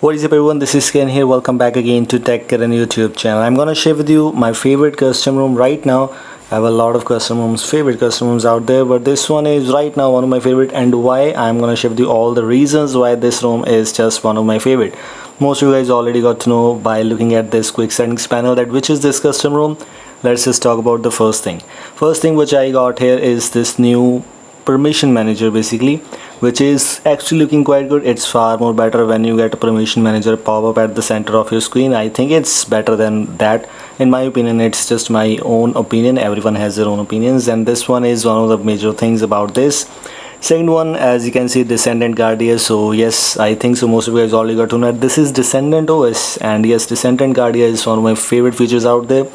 What is up everyone, this is Ken here. Welcome back again to Tech Karen YouTube channel. I'm gonna share with you my favorite custom room right now. I have a lot of favorite custom rooms out there, but this one is right now one of my favorite, and why I'm gonna share with you all the reasons why this room is just one of my favorite. Most of you guys already got to know by looking at this quick settings panel that which is this custom room. Let's just talk about the first thing. First thing which I got here is this new permission manager basically, which is actually looking quite good. It's far more better when you get a permission manager pop up at the center of your screen. I think it's better than that. In my opinion, it's just my own opinion. Everyone has their own opinions, and this one is one of the major things about this. Second one, as you can see, Descendant Guardia. So yes, I think so most of you guys already got to know that this is Descendant OS, and yes, Descendant Guardia is one of my favorite features out there.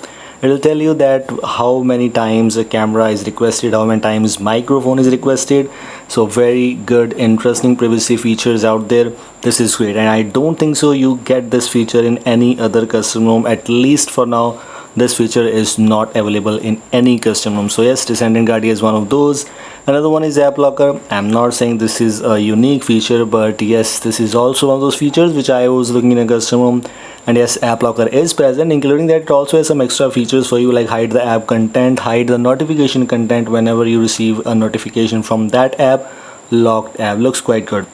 It'll tell you that how many times a camera is requested, how many times microphone is requested. So very good, interesting privacy features out there. This is great, and I don't think so you get this feature in any other custom room. At least for now, this feature is not available in any custom room. So yes, Descendant Guardia is one of those. Another one is App Locker. I'm not saying this is a unique feature, but yes, this is also one of those features which I was looking in a custom room. And yes, App Locker is present, including that it also has some extra features for you, like hide the app content, hide the notification content whenever you receive a notification from that app. Locked app looks quite good.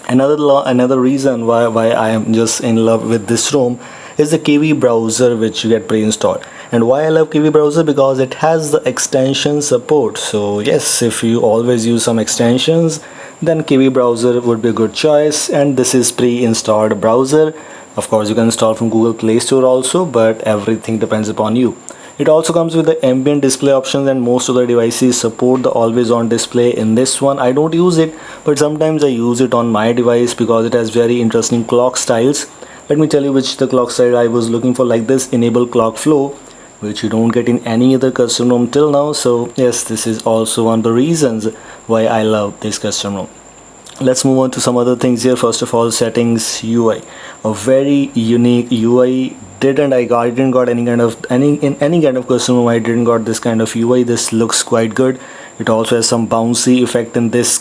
Another reason why I am just in love with this room is the KV browser which you get pre-installed. And why I love KV browser, because it has the extension support. So yes, if you always use some extensions, then KV browser would be a good choice. And this is pre-installed browser. Of course, you can install from Google Play Store also, but everything depends upon you. It also comes with the ambient display options, and most of the devices support the always on display. In this one, I don't use it, but sometimes I use it on my device because it has very interesting clock styles. Let me tell you which the clock style I was looking for, like this enable clock flow, which you don't get in any other custom room till now. So yes, this is also one of the reasons why I love this custom room. Let's move on to some other things here. First of all, settings UI, a very unique UI. I didn't got any kind of custom room. I didn't got this kind of UI. This looks quite good. It also has some bouncy effect in this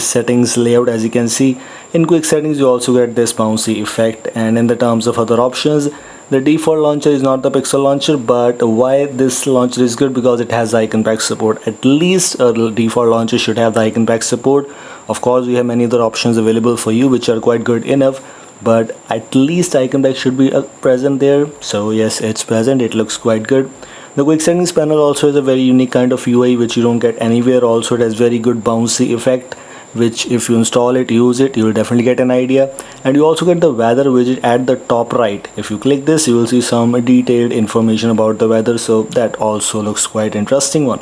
settings layout. As you can see, in quick settings you also get this bouncy effect. And in the terms of other options, the default launcher is not the pixel launcher, but why this launcher is good, because it has icon pack support. At least a default launcher should have the icon pack support. Of course, we have many other options available for you which are quite good enough, but at least icon pack should be present there. So yes, it's present. It looks quite good. The quick settings panel also is a very unique kind of UI which you don't get anywhere. Also, it has very good bouncy effect, which if you install it, use it, you will definitely get an idea. And you also get the weather widget at the top right. If you click this, you will see some detailed information about the weather, so that also looks quite interesting one.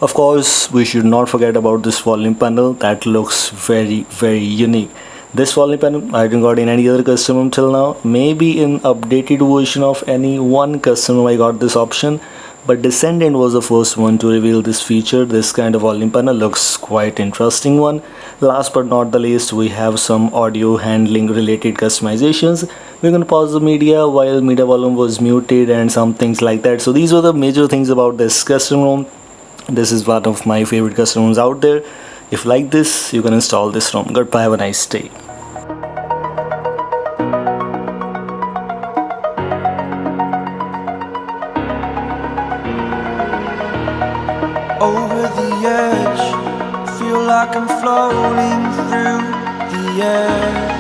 Of course, we should not forget about this volume panel. That looks very unique. This volume panel I didn't got in any other custom room till now. Maybe in updated version of any one custom room I got this option, but Descendant was the first one to reveal this feature. This kind of volume panel looks quite interesting one. Last but not the least, we have some audio handling related customizations. We're going to pause the media while media volume was muted and some things like that. So these were the major things about this custom room. This is one of my favorite custom rooms out there. If you like this, you can install this room. Goodbye, have a nice day. Over the edge, feel like I'm floating through the air.